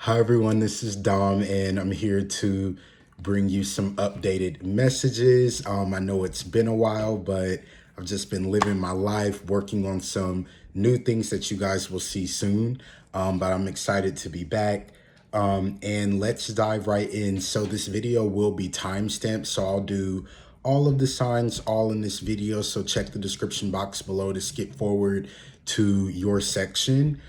Hi everyone, this is Dom and I'm here to bring you some updated messages. I know it's been a while, but I've just been living my life, working on some new things that you guys will see soon. But I'm excited to be back. And let's dive right in. So this video will be timestamped, so I'll do all of the signs all in this video. So check the description box below to skip forward to your section.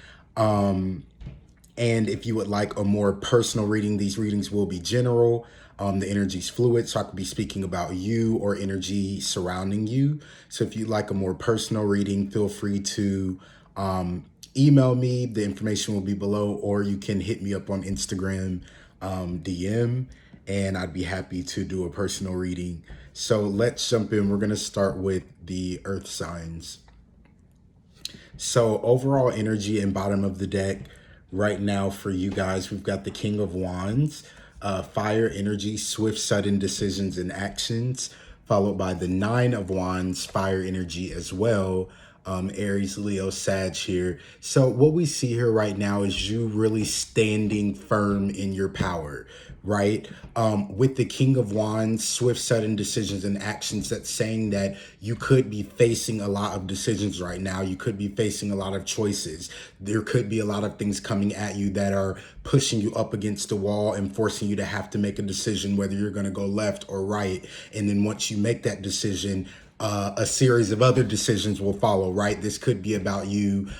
And if you would like a more personal reading, these readings will be general. The energy's fluid, so I could be speaking about you or energy surrounding you. So if you'd like a more personal reading, feel free to email me. The information will be below, or you can hit me up on Instagram DM, and I'd be happy to do a personal reading. So let's jump in. We're going to start with the earth signs. So overall energy and bottom of the deck right now for you guys, we've got the King of Wands, fire energy, swift, sudden decisions and actions, followed by the Nine of Wands, fire energy as well. Aries, Leo, Sag here. So what we see here right now is you really standing firm in your power, right? With the King of Wands, swift, sudden decisions and actions, that's saying that you could be facing a lot of decisions right now. You could be facing a lot of choices. There could be a lot of things coming at you that are pushing you up against the wall and forcing you to have to make a decision whether you're going to go left or right. And then once you make that decision, a series of other decisions will follow, right? This could be about you,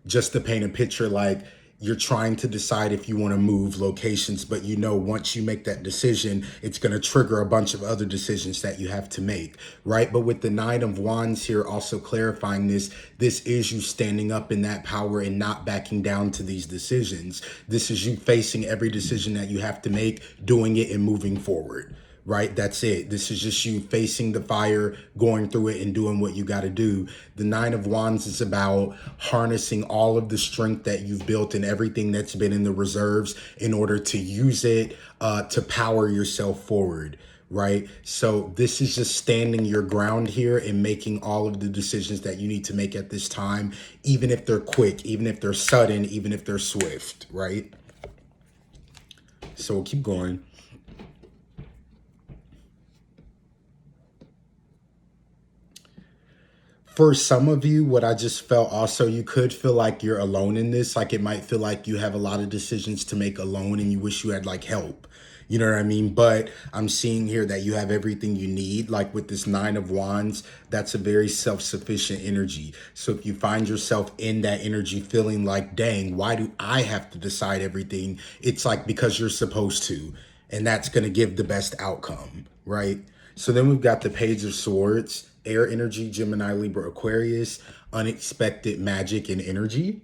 just to paint a picture, like you're trying to decide if you want to move locations, but you know, once you make that decision, it's going to trigger a bunch of other decisions that you have to make, right? But with the Nine of Wands here, also clarifying this is you standing up in that power and not backing down to these decisions. This is you facing every decision that you have to make, doing it and moving forward. Right? That's it. This is just you facing the fire, going through it and doing what you got to do. The Nine of Wands is about harnessing all of the strength that you've built and everything that's been in the reserves in order to use it to power yourself forward. Right? So this is just standing your ground here and making all of the decisions that you need to make at this time, even if they're quick, even if they're sudden, even if they're swift. Right? So we'll keep going. For some of you, what I just felt also, you could feel like you're alone in this. Like it might feel like you have a lot of decisions to make alone and you wish you had like help. You know what I mean? But I'm seeing here that you have everything you need. Like with this Nine of Wands, that's a very self-sufficient energy. So if you find yourself in that energy feeling like, dang, why do I have to decide everything? It's like because you're supposed to. And that's going to give the best outcome, right? So then we've got the Page of Swords, air energy, Gemini, Libra, Aquarius, unexpected magic and energy.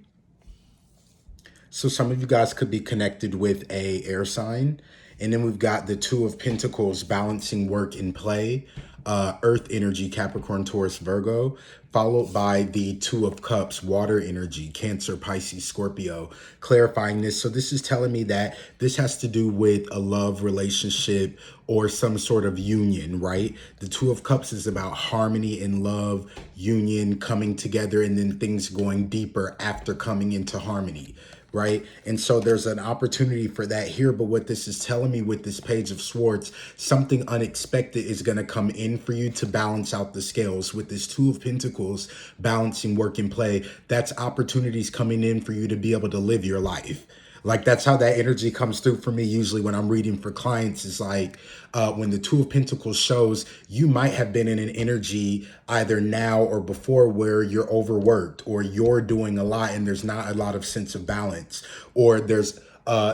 So some of you guys could be connected with a air sign. And then we've got the Two of Pentacles, balancing work and play, earth energy, Capricorn, Taurus, Virgo, followed by the Two of Cups, water energy, Cancer, Pisces, Scorpio, clarifying this. So this is telling me that this has to do with a love relationship or some sort of union, right? The Two of Cups is about harmony and love, union, coming together, and then things going deeper after coming into harmony. Right? And so there's an opportunity for that here. But what this is telling me with this Page of Swords, something unexpected is going to come in for you to balance out the scales. With this Two of Pentacles, balancing work and play, that's opportunities coming in for you to be able to live your life. Like that's how that energy comes through for me usually when I'm reading for clients. Is like when the Two of Pentacles shows, you might have been in an energy either now or before where you're overworked or you're doing a lot and there's not a lot of sense of balance, or there's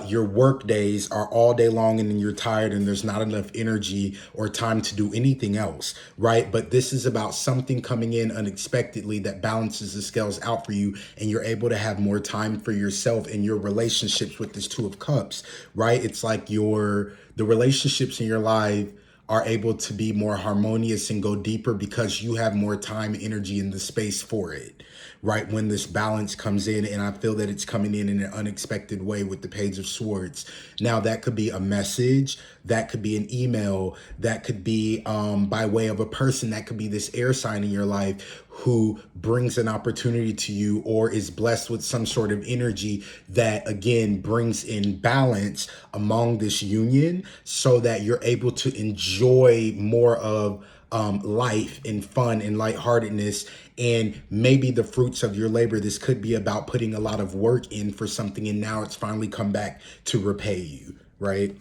your work days are all day long and then you're tired and there's not enough energy or time to do anything else, right? But this is about something coming in unexpectedly that balances the scales out for you and you're able to have more time for yourself and your relationships with this Two of Cups, right? It's like the relationships in your life are able to be more harmonious and go deeper because you have more time, energy, and the space for it, right? When this balance comes in, and I feel that it's coming in an unexpected way with the Page of Swords. Now, that could be a message, that could be an email, that could be by way of a person, that could be this air sign in your life who brings an opportunity to you or is blessed with some sort of energy that again brings in balance among this union so that you're able to enjoy more of life and fun and lightheartedness and maybe the fruits of your labor. This could be about putting a lot of work in for something and now it's finally come back to repay you, right?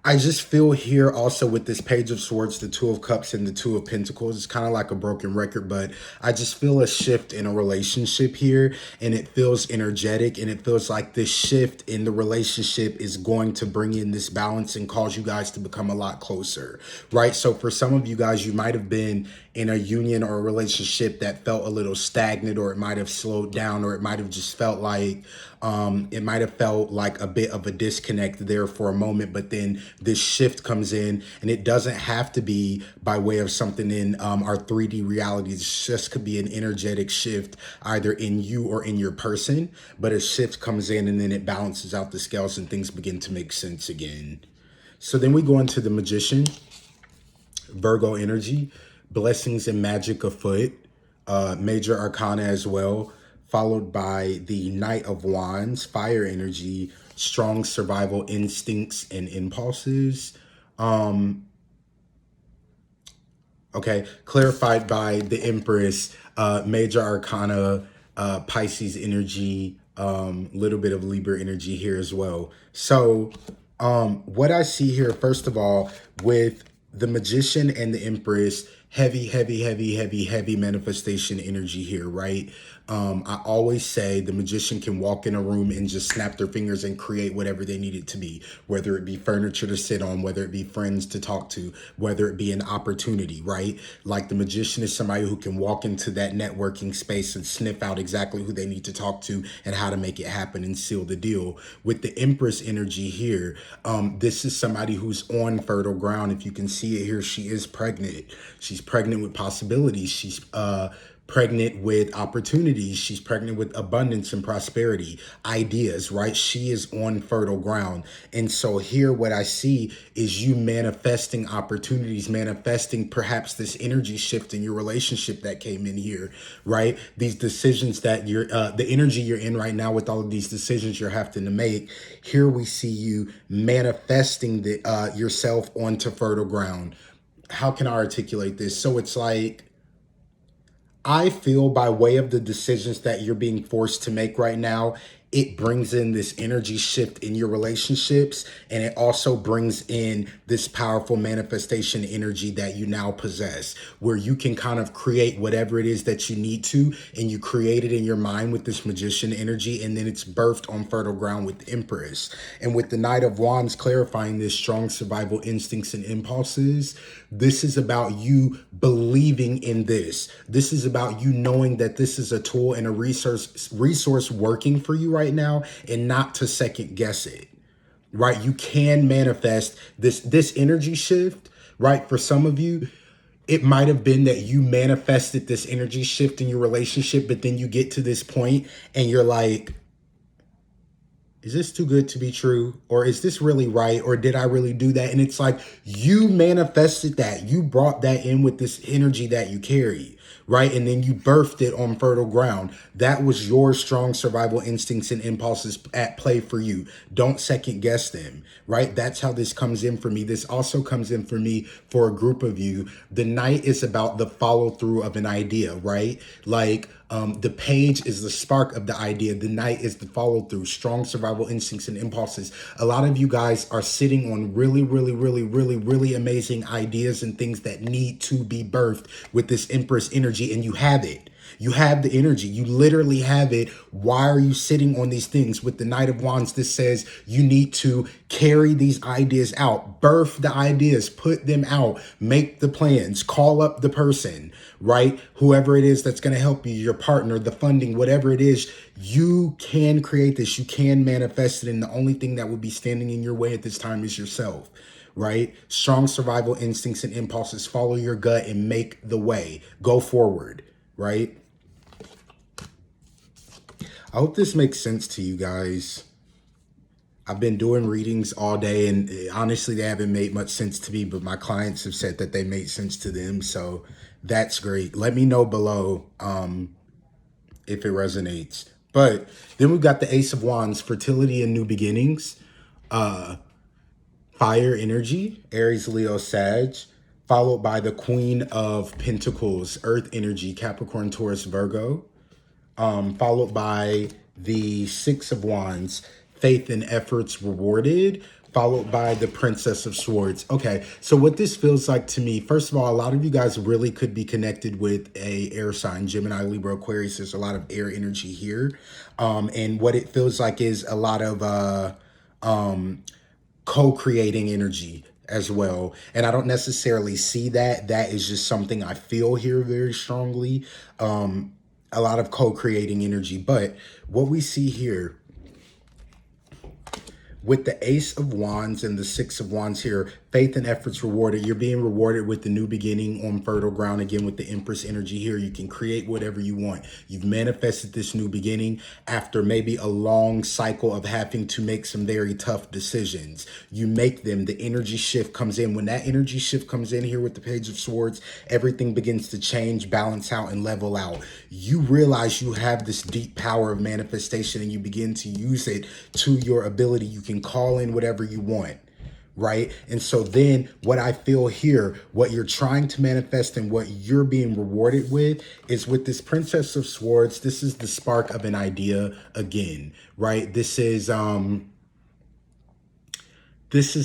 I just feel here also with this Page of Swords, the Two of Cups, and the Two of Pentacles. It's kind of like a broken record, but I just feel a shift in a relationship here, and it feels energetic, and it feels like this shift in the relationship is going to bring in this balance and cause you guys to become a lot closer, right? So for some of you guys, you might have been in a union or a relationship that felt a little stagnant, or it might have slowed down, or it might have just felt like it might have felt like a bit of a disconnect there for a moment, but then this shift comes in, and it doesn't have to be by way of something in our 3D reality. It just could be an energetic shift either in you or in your person, but a shift comes in and then it balances out the scales and things begin to make sense again. So then we go into the Magician, Virgo energy, blessings and magic afoot, major arcana as well, followed by the Knight of Wands, fire energy, strong survival instincts and impulses. Okay, clarified by the Empress, major arcana, Pisces energy, little bit of Libra energy here as well. So what I see here, first of all, with the Magician and the Empress, heavy, heavy, heavy, heavy, heavy manifestation energy here, right? I always say the magician can walk in a room and just snap their fingers and create whatever they need it to be, whether it be furniture to sit on, whether it be friends to talk to, whether it be an opportunity, right? Like the magician is somebody who can walk into that networking space and sniff out exactly who they need to talk to and how to make it happen and seal the deal. With the Empress energy here, this is somebody who's on fertile ground. If you can see it here, she is pregnant. She's pregnant with possibilities. She's pregnant with opportunities. She's pregnant with abundance and prosperity, ideas, right? She is on fertile ground. And so here what I see is you manifesting opportunities, manifesting perhaps this energy shift in your relationship that came in here, right? These decisions that you're, the energy you're in right now with all of these decisions you're having to make. Here we see you manifesting the yourself onto fertile ground. How can I articulate this? So it's like, I feel by way of the decisions that you're being forced to make right now, it brings in this energy shift in your relationships. And it also brings in this powerful manifestation energy that you now possess, where you can kind of create whatever it is that you need to, and you create it in your mind with this magician energy. And then it's birthed on fertile ground with Empress. And with the Knight of Wands clarifying this strong survival instincts and impulses, this is about you believing in this. This is about you knowing that this is a tool and a resource working for you right now, and not to second guess it. Right? You can manifest this energy shift, right? For some of you, it might have been that you manifested this energy shift in your relationship, but then you get to this point and you're like, is this too good to be true? Or is this really right? Or did I really do that? And it's like you manifested that. You brought that in with this energy that you carry, right? And then you birthed it on fertile ground. That was your strong survival instincts and impulses at play for you. Don't second guess them, right? That's how this comes in for me. This also comes in for me for a group of you. The Knight is about the follow through of an idea, right? Like, the page is the spark of the idea. The Knight is the follow through, strong survival instincts and impulses. A lot of you guys are sitting on really, really, really, really, really amazing ideas and things that need to be birthed with this Empress energy, and you have it. You have the energy. You literally have it. Why are you sitting on these things? With the Knight of Wands, this says you need to carry these ideas out, birth the ideas, put them out, make the plans, call up the person, right? Whoever it is that's going to help you, your partner, the funding, whatever it is, you can create this. You can manifest it. And the only thing that would be standing in your way at this time is yourself. Right? Strong survival instincts and impulses. Follow your gut and make the way. Go forward. right? I hope this makes sense to you guys. I've been doing readings all day, and honestly, they haven't made much sense to me, but my clients have said that they made sense to them. So that's great. Let me know below if it resonates. But then we've got the Ace of Wands, fertility and new beginnings, fire energy, Aries, Leo, Sag, followed by the Queen of Pentacles, earth energy, Capricorn, Taurus, Virgo, followed by the Six of Wands, faith and efforts rewarded, followed by the Princess of Swords. Okay, so what this feels like to me, first of all, a lot of you guys really could be connected with a air sign, Gemini, Libra, Aquarius. There's a lot of air energy here. And what it feels like is a lot of co-creating energy as well. And I don't necessarily see that. That is just something I feel here very strongly. A lot of co-creating energy. But what we see here with the Ace of Wands and the Six of Wands here, faith and efforts rewarded. You're being rewarded with the new beginning on fertile ground. Again, with the Empress energy here, you can create whatever you want. You've manifested this new beginning after maybe a long cycle of having to make some very tough decisions. You make them, the energy shift comes in. When that energy shift comes in here with the Page of Swords, everything begins to change, balance out, and level out. You realize you have this deep power of manifestation, and you begin to use it to your ability. You can call in whatever you want, right? And so then what I feel here, what you're trying to manifest and what you're being rewarded with is with this Princess of Swords. This is the spark of an idea again, right? This is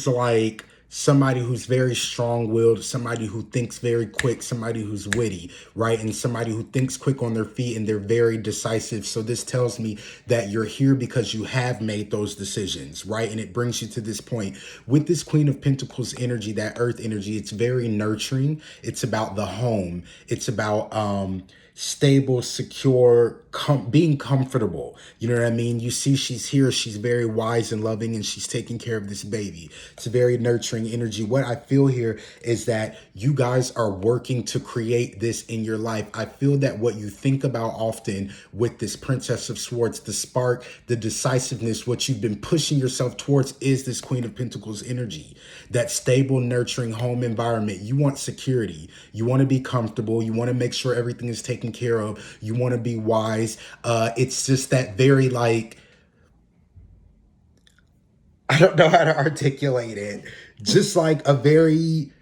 like somebody who's very strong-willed, somebody who thinks very quick, somebody who's witty, right? And somebody who thinks quick on their feet, and they're very decisive. So this tells me that you're here because you have made those decisions, right? And it brings you to this point. With this Queen of Pentacles energy, that earth energy, it's very nurturing. It's about the home. It's about stable, secure, being comfortable. You know what I mean? You see she's here. She's very wise and loving, and she's taking care of this baby. It's a very nurturing energy. What I feel here is that you guys are working to create this in your life. I feel that what you think about often with this Princess of Swords, the spark, the decisiveness, what you've been pushing yourself towards is this Queen of Pentacles energy, that stable, nurturing home environment. You want security. You want to be comfortable. You want to make sure everything is taken care of. You want to be wise. It's just that very like, I don't know how to articulate it. Just like a very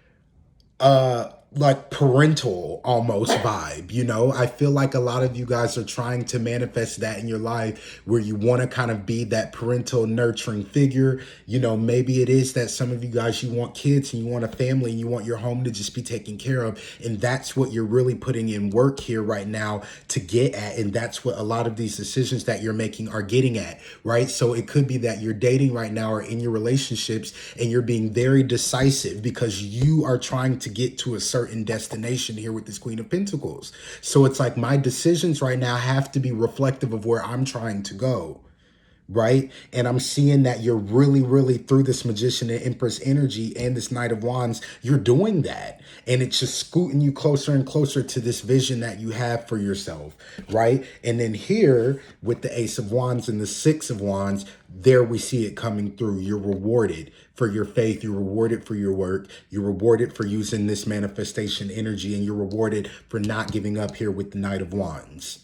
like parental almost vibe, you know? I feel like a lot of you guys are trying to manifest that in your life, where you want to kind of be that parental nurturing figure. You know, maybe it is that some of you guys, you want kids and you want a family and you want your home to just be taken care of. And that's what you're really putting in work here right now to get at. And that's what a lot of these decisions that you're making are getting at, right? So it could be that you're dating right now or in your relationships, and you're being very decisive because you are trying to get to a certain destination here with this Queen of Pentacles. So it's like, my decisions right now have to be reflective of where I'm trying to go, right? And I'm seeing that you're really through this Magician and Empress energy and this Knight of Wands, you're doing that. And it's just scooting you closer and closer to this vision that you have for yourself, right? And then here with the Ace of Wands and the Six of Wands, there we see it coming through. You're rewarded for your faith. You're rewarded for your work. You're rewarded for using this manifestation energy, and you're rewarded for not giving up here with the Knight of Wands.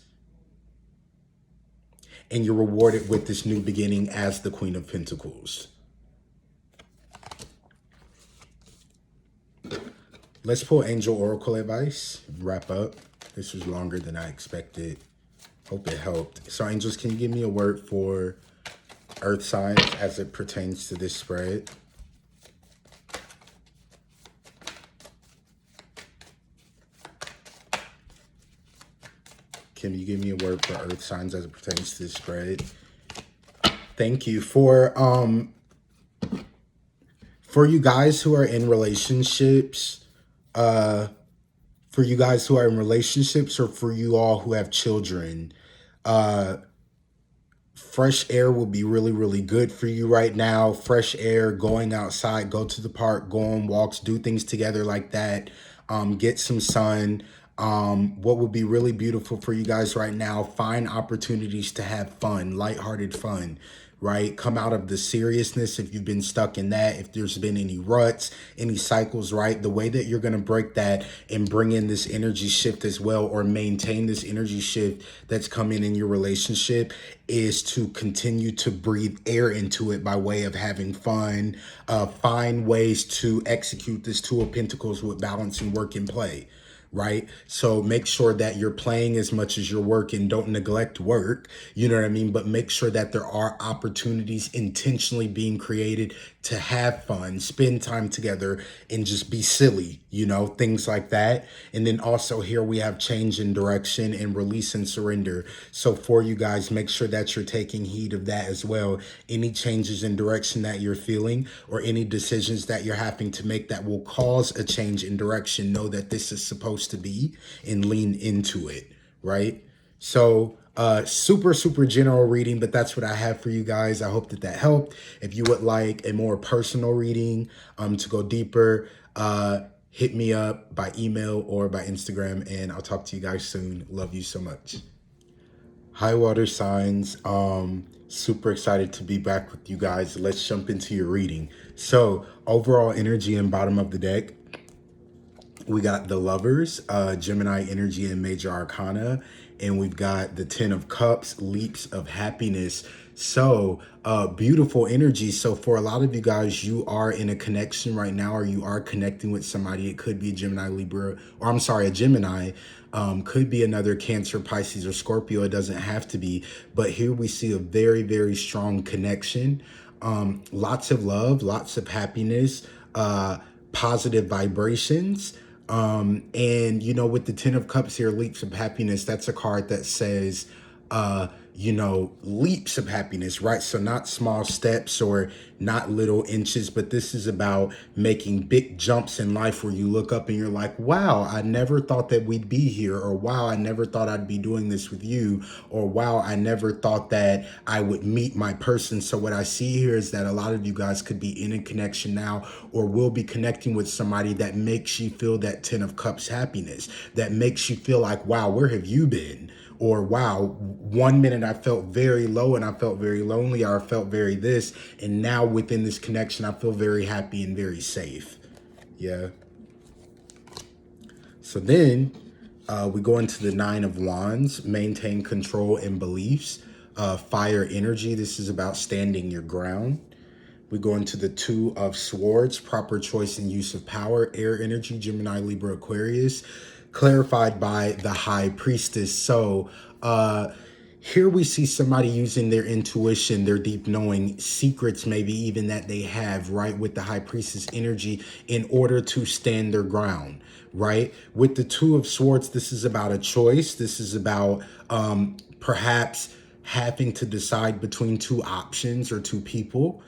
And you're rewarded with this new beginning as the Queen of Pentacles. Let's pull Angel Oracle advice. Wrap up. This was longer than I expected. Hope it helped. So angels, can you give me a word for earth signs as it pertains to this spread? Can you give me a word for earth signs as it pertains to this spread? Thank you. For you guys who are in relationships, for you guys who are in relationships, or for you all who have children, fresh air will be really good for you right now. Fresh air, going outside, go to the park, go on walks, do things together like that. Get some sun. What would be really beautiful for you guys right now, find opportunities to have fun, lighthearted fun, right? Come out of the seriousness if you've been stuck in that, if there's been any ruts, any cycles, right? The way that you're going to break that and bring in this energy shift as well, or maintain this energy shift that's coming in your relationship, is to continue to breathe air into it by way of having fun. Find ways to execute this Two of Pentacles with balance and work and play, right? So make sure that you're playing as much as you're working. Don't neglect work, you know what I mean? But make sure that there are opportunities intentionally being created to have fun, spend time together, and just be silly, you know, things like that. And then also here we have change in direction and release and surrender. So for you guys, make sure that you're taking heed of that as well. Any changes in direction that you're feeling, or any decisions that you're having to make that will cause a change in direction, know that this is supposed to be, and lean into it, right? So super general reading, but that's what I have for you guys. I hope that that helped. If you would like a more personal reading to go deeper, hit me up by email or by Instagram, and I'll talk to you guys soon. Love you so much. High water signs. Super excited to be back with you guys. Let's jump into your reading. So overall energy and bottom of the deck, we got the Lovers, Gemini energy and major arcana, and we've got the Ten of Cups, leaps of happiness. So beautiful energy. So for a lot of you guys, you are in a connection right now, or you are connecting with somebody. It could be a Gemini, Libra, or I'm sorry, a Gemini. Could be another Cancer, Pisces, or Scorpio. It doesn't have to be. But here we see a very strong connection. Lots of love, lots of happiness, positive vibrations. And you know, with the Ten of Cups here, leaps of happiness, that's a card that says, you know, leaps of happiness, right? So not small steps or not little inches, but this is about making big jumps in life where you look up and you're like, wow, I never thought that we'd be here, or wow, I never thought I'd be doing this with you, or wow, I never thought that I would meet my person. So what I see here is that a lot of you guys could be in a connection now, or will be connecting with somebody that makes you feel that Ten of Cups happiness, that makes you feel like, wow, where have you been? Or wow, one minute I felt very low and I felt very lonely, or I felt very this, and now within this connection I feel very happy and very safe. Yeah. So then we go into the Nine of Wands, maintain control and beliefs. Fire energy, this is about standing your ground. We go into the Two of Swords, proper choice and use of power. Air energy, Gemini, Libra, Aquarius, clarified by the High Priestess. So here we see somebody using their intuition, their deep knowing, secrets maybe even that they have, right, with the High Priestess energy, in order to stand their ground, right? With the Two of Swords, this is about a choice. This is about perhaps having to decide between two options or two people.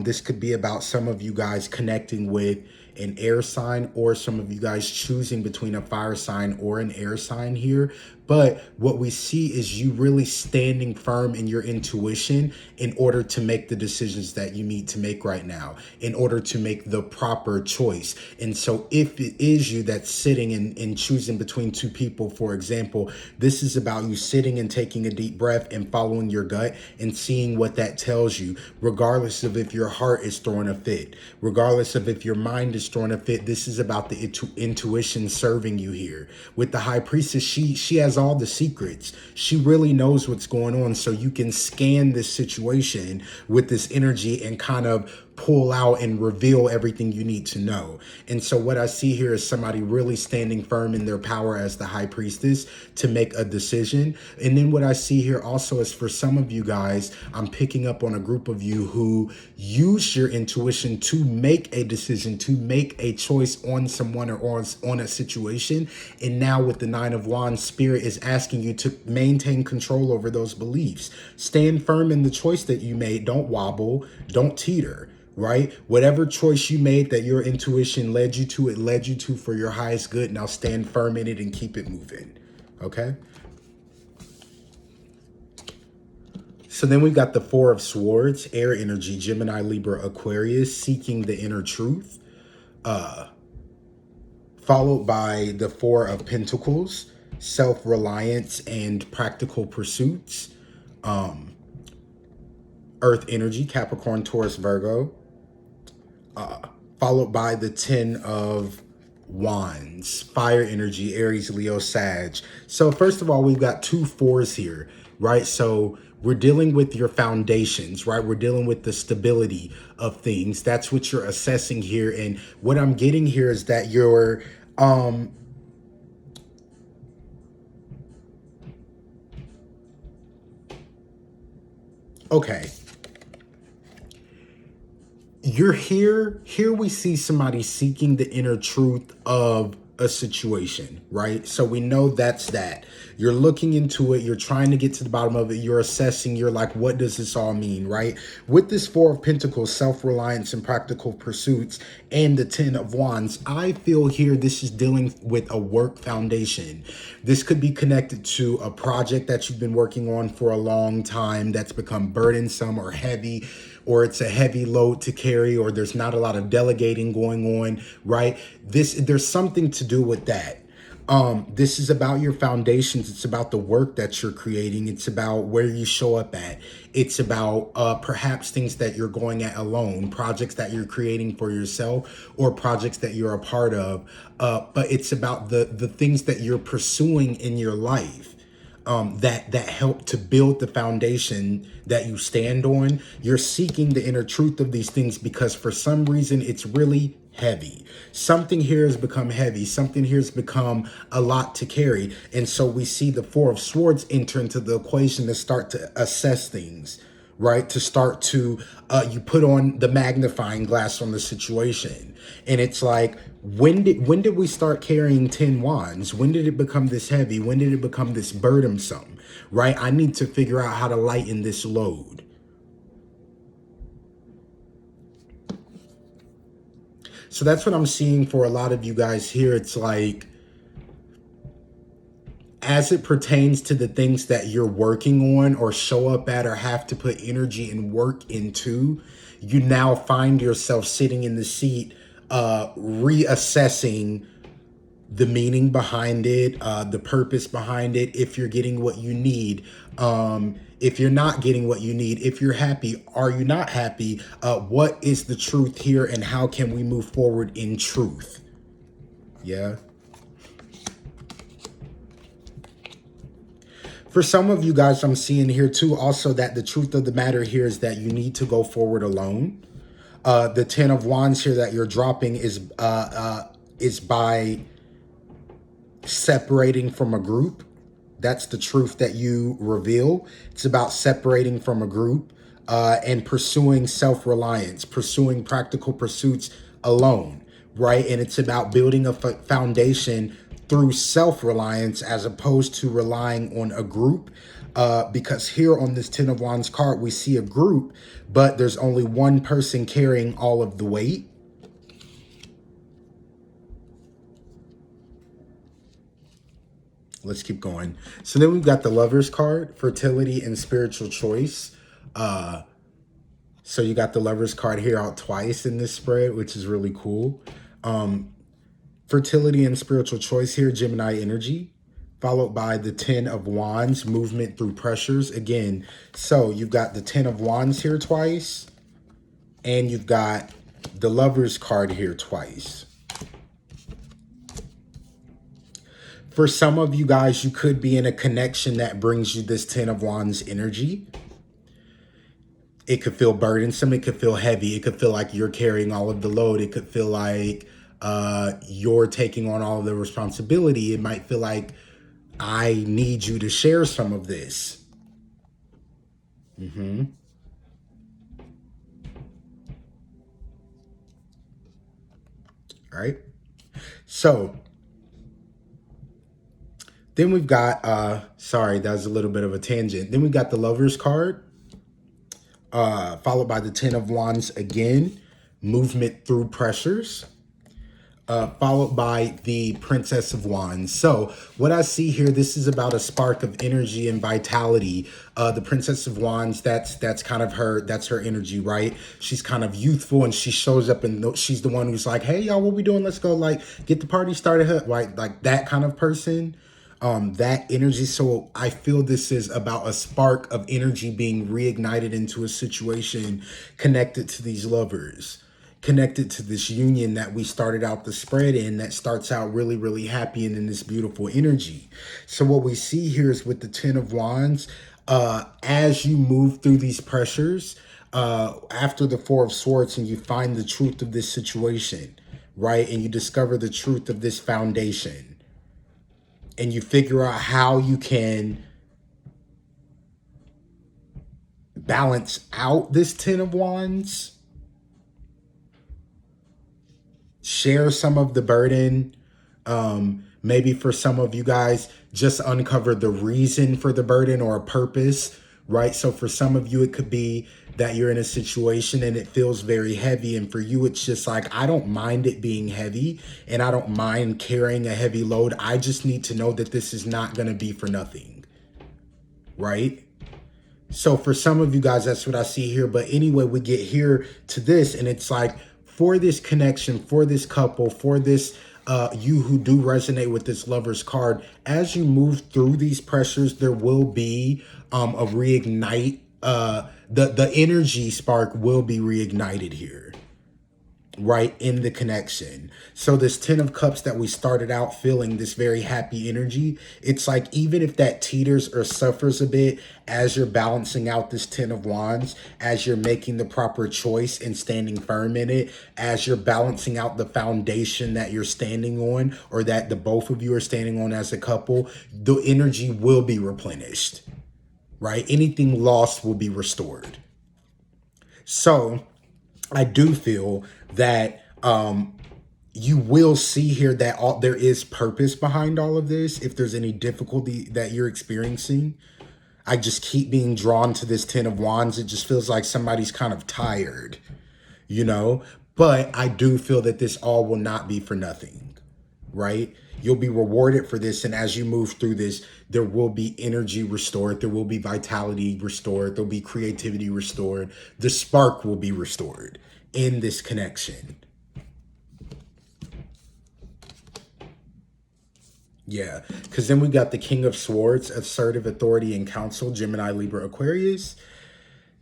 This could be about some of you guys connecting with an air sign, or some of you guys choosing between a fire sign or an air sign here. But what we see is you really standing firm in your intuition in order to make the decisions that you need to make right now, in order to make the proper choice. And so if it is you that's sitting and choosing between two people, for example, this is about you sitting and taking a deep breath and following your gut and seeing what that tells you, regardless of if your heart is throwing a fit, regardless of if your mind is throwing a fit. This is about the intuition serving you here. With the High Priestess, she has all the secrets. She really knows what's going on. So you can scan this situation with this energy and kind of pull out and reveal everything you need to know. And so what I see here is somebody really standing firm in their power as the High Priestess to make a decision. And then what I see here also is, for some of you guys, I'm picking up on a group of you who use your intuition to make a decision, to make a choice on someone or on a situation. And now with the Nine of Wands, Spirit is asking you to maintain control over those beliefs. Stand firm in the choice that you made. Don't wobble, don't teeter, right? Whatever choice you made that your intuition led you to, it led you to for your highest good. Now stand firm in it and keep it moving, okay? So then we've got the Four of Swords, air energy, Gemini, Libra, Aquarius, seeking the inner truth. followed by the Four of Pentacles, self-reliance and practical pursuits, Earth energy, Capricorn, Taurus, Virgo, followed by the Ten of Wands, fire energy, Aries, Leo, Sag. So first of all, we've got two fours here, right? So we're dealing with your foundations, right? We're dealing with the stability of things. That's what you're assessing here. And what I'm getting here is that you're, okay. You're here we see somebody seeking the inner truth of a situation, right? So we know that's that. You're looking into it, you're trying to get to the bottom of it, you're assessing, you're like, what does this all mean, right? With this Four of Pentacles, self-reliance and practical pursuits, and the Ten of Wands, I feel here this is dealing with a work foundation. This could be connected to a project that you've been working on for a long time that's become burdensome or heavy, or it's a heavy load to carry, or there's not a lot of delegating going on, right? There's something to do with that. This is about your foundations. It's about the work that you're creating. It's about where you show up at. It's about perhaps things that you're going at alone, projects that you're creating for yourself, or projects that you're a part of. But it's about the things that you're pursuing in your life. That help to build the foundation that you stand on. You're seeking the inner truth of these things because for some reason it's really heavy. Something here has become heavy. Something here has become a lot to carry. And so we see the Four of Swords enter into the equation to start to assess things, right? To start to, you put on the magnifying glass on the situation. And it's like, when did we start carrying 10 wands? When did it become this heavy? When did it become this burdensome, right? I need to figure out how to lighten this load. So that's what I'm seeing for a lot of you guys here. It's like, as it pertains to the things that you're working on or show up at or have to put energy and work into, you now find yourself sitting in the seat, reassessing the meaning behind it, the purpose behind it, if you're getting what you need, if you're not getting what you need, if you're happy, are you not happy, what is the truth here, and how can we move forward in truth? Yeah. For some of you guys, I'm seeing here too also that the truth of the matter here is that you need to go forward alone. The Ten of Wands here that you're dropping is by separating from a group. That's the truth that you reveal. It's about separating from a group and pursuing self-reliance, pursuing practical pursuits alone, right? And it's about building a foundation through self-reliance as opposed to relying on a group. Because here on this Ten of Wands card, we see a group, but there's only one person carrying all of the weight. Let's keep going. So then we've got the Lover's card, fertility and spiritual choice. So you got the Lover's card here out twice in this spread, which is really cool. Fertility and spiritual choice here, Gemini energy, followed by the Ten of Wands, movement through pressures. Again, so you've got the Ten of Wands here twice, and you've got the Lover's card here twice. For some of you guys, you could be in a connection that brings you this Ten of Wands energy. It could feel burdensome. It could feel heavy. It could feel like you're carrying all of the load. It could feel like you're taking on all of the responsibility. It might feel like, I need you to share some of this. Right? So then we've got, sorry, that was a little bit of a tangent. Then we've got the Lover's card, followed by the Ten of Wands again, movement through pressures. followed by the Princess of Wands. So what I see here, this is about a spark of energy and vitality. The Princess of Wands, that's kind of her, that's her energy, right? She's kind of youthful, and she shows up, and she's the one who's like, hey y'all, what we doing? Let's go, like, get the party started, right? Like that kind of person. That energy. So I feel this is about a spark of energy being reignited into a situation connected to these lovers, connected to this union that we started out the spread in, that starts out really, really happy and in this beautiful energy. So what we see here is with the Ten of Wands, as you move through these pressures, after the Four of Swords, and you find the truth of this situation, right? And you discover the truth of this foundation, and you figure out how you can balance out this Ten of Wands, share some of the burden. Maybe for some of you guys, just uncover the reason for the burden or a purpose, right? So for some of you, it could be that you're in a situation and it feels very heavy. And for you, it's just like, I don't mind it being heavy, and I don't mind carrying a heavy load. I just need to know that this is not going to be for nothing, right? So for some of you guys, that's what I see here. But anyway, we get here to this, and it's like, for this connection, for this couple, for this you who do resonate with this Lover's card, as you move through these pressures, there will be a reignite. The energy spark will be reignited here, right, in the connection. So this Ten of Cups that we started out feeling, this very happy energy, it's like, even if that teeters or suffers a bit as you're balancing out this Ten of Wands, as you're making the proper choice and standing firm in it, as you're balancing out the foundation that you're standing on, or that the both of you are standing on as a couple, the energy will be replenished, right? Anything lost will be restored. So I do feel that you will see here that there is purpose behind all of this. If there's any difficulty that you're experiencing, I just keep being drawn to this Ten of Wands. It just feels like somebody's kind of tired, you know? But I do feel that this all will not be for nothing, right? You'll be rewarded for this. And as you move through this, there will be energy restored. There will be vitality restored. There'll be creativity restored. The spark will be restored in this connection. Yeah, because then we got the King of Swords, assertive authority and counsel, Gemini, Libra, Aquarius.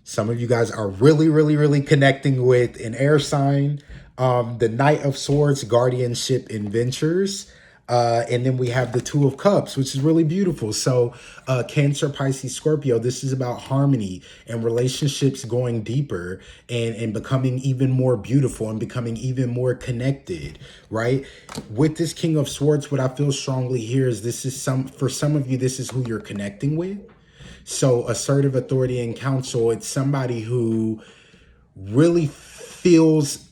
Some of you guys are really, really, really connecting with an air sign. The Knight of Swords, guardianship and ventures. And then we have the Two of Cups, which is really beautiful. So Cancer, Pisces, Scorpio, this is about harmony and relationships going deeper, and becoming even more beautiful and becoming even more connected, right? With this King of Swords, what I feel strongly here is this is for some of you, this is who you're connecting with. So assertive authority and counsel, it's somebody who really feels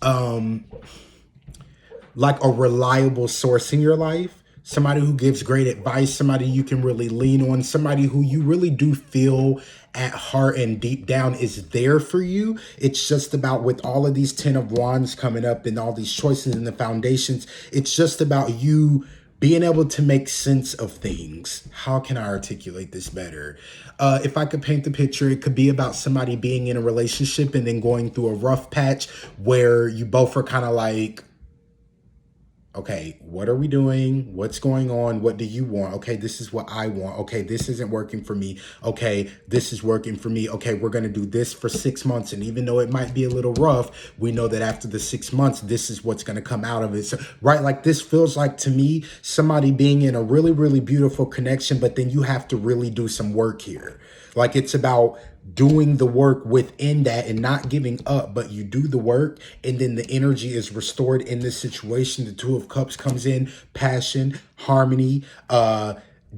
like a reliable source in your life, somebody who gives great advice, somebody you can really lean on, somebody who you really do feel at heart and deep down is there for you. It's just about, with all of these Ten of Wands coming up and all these choices and the foundations, it's just about you being able to make sense of things. How can I articulate this better? If I could paint the picture, it could be about somebody being in a relationship and then going through a rough patch where you both are kind of like, okay, what are we doing? What's going on? What do you want? Okay, this is what I want. Okay, this isn't working for me. Okay, this is working for me. Okay, we're going to do this for 6 months. And even though it might be a little rough, we know that after the 6 months, this is what's going to come out of it. So, right, like this feels like to me, somebody being in a really, really beautiful connection, but then you have to really do some work here. Like it's about doing the work within that and not giving up, but you do the work, and then the energy is restored in this situation. The Two of Cups comes in, passion, harmony,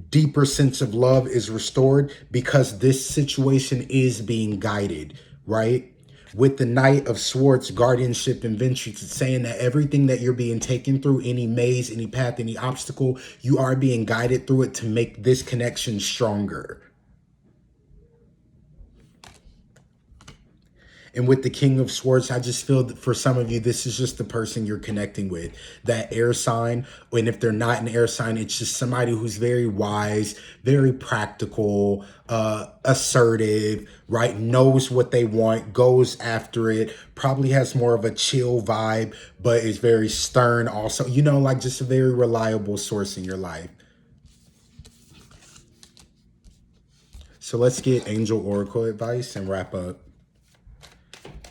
deeper sense of love is restored because this situation is being guided, right? With the Knight of Swords, guardianship and ventures, it's saying that everything that you're being taken through, any maze, any path, any obstacle, you are being guided through it to make this connection stronger. And with the King of Swords, I just feel that for some of you, this is just the person you're connecting with, that air sign. And if they're not an air sign, it's just somebody who's very wise, very practical, assertive, right? Knows what they want, goes after it, probably has more of a chill vibe, but is very stern also, like just a very reliable source in your life. So let's get angel oracle advice and wrap up.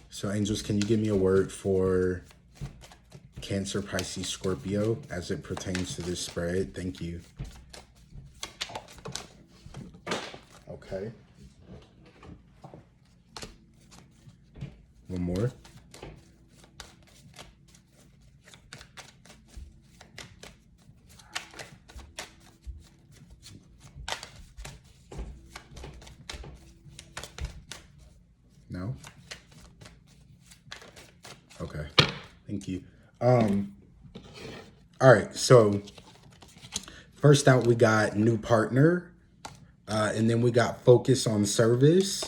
So angels, can you give me a word for Cancer, Pisces, Scorpio as it pertains to this spread? Thank you. Okay. One more. No? Okay. Thank you. All right. So first out, we got new partner. And then we got focus on service.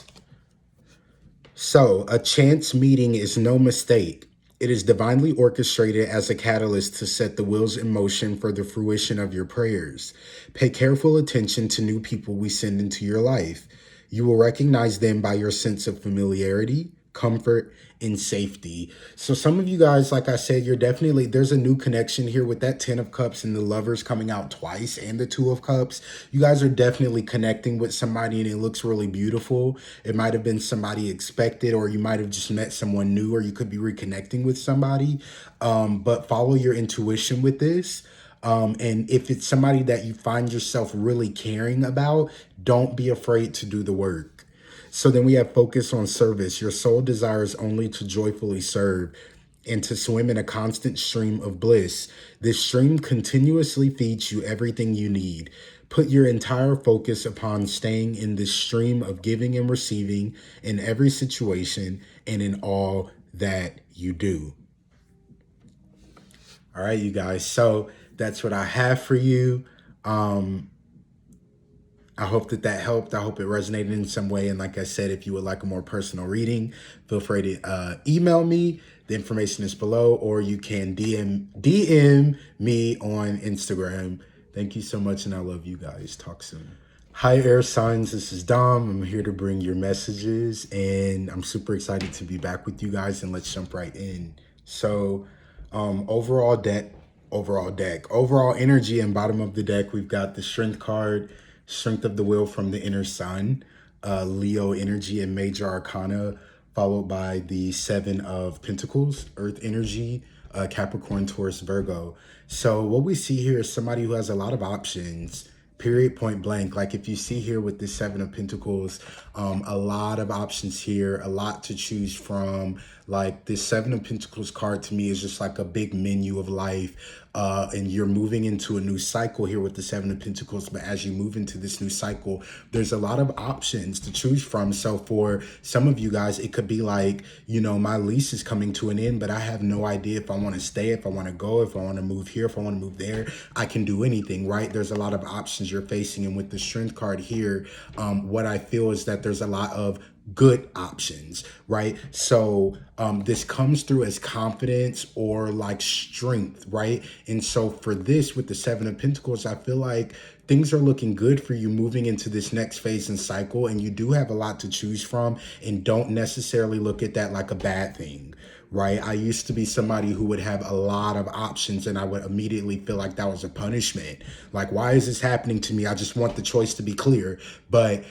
So a chance meeting is no mistake. It is divinely orchestrated as a catalyst to set the wheels in motion for the fruition of your prayers. Pay careful attention to new people we send into your life. You will recognize them by your sense of familiarity, comfort, and safety. So some of you guys, like I said, there's a new connection here with that 10 of Cups and the Lovers coming out twice and the 2 of Cups. You guys are definitely connecting with somebody and it looks really beautiful. It might have been somebody expected, or you might have just met someone new, or you could be reconnecting with somebody. But follow your intuition with this. And if it's somebody that you find yourself really caring about, don't be afraid to do the work. So then we have focus on service. Your soul desires only to joyfully serve and to swim in a constant stream of bliss. This stream continuously feeds you everything you need. Put your entire focus upon staying in this stream of giving and receiving in every situation and in all that you do. All right, you guys. So that's what I have for you. I hope that helped. I hope it resonated in some way. And like I said, if you would like a more personal reading, feel free to email me. The information is below, or you can DM me on Instagram. Thank you so much, and I love you guys. Talk soon. Hi, air signs. This is Dom. I'm here to bring your messages, and I'm super excited to be back with you guys. And let's jump right in. So, overall energy, and bottom of the deck, we've got the Strength card, Strength of the Will from the Inner Sun, Leo energy and Major Arcana, followed by the 7 of Pentacles, Earth energy, Capricorn, Taurus, Virgo. So what we see here is somebody who has a lot of options, period, point blank. Like if you see here with the 7 of Pentacles, a lot of options here, a lot to choose from. Like this 7 of Pentacles card to me is just like a big menu of life. And you're moving into a new cycle here with the 7 of Pentacles. But as you move into this new cycle, there's a lot of options to choose from. So for some of you guys, it could be like, my lease is coming to an end, but I have no idea if I want to stay, if I want to go, if I want to move here, if I want to move there. I can do anything, right? There's a lot of options you're facing. And with the Strength card here, what I feel is that there's a lot of good options, right? So this comes through as confidence or like strength, right? And so for this with the 7 of Pentacles, I feel like things are looking good for you moving into this next phase and cycle, and you do have a lot to choose from, and don't necessarily look at that like a bad thing, right? I used to be somebody who would have a lot of options and I would immediately feel like that was a punishment. Like, why is this happening to me? I just want the choice to be clear. But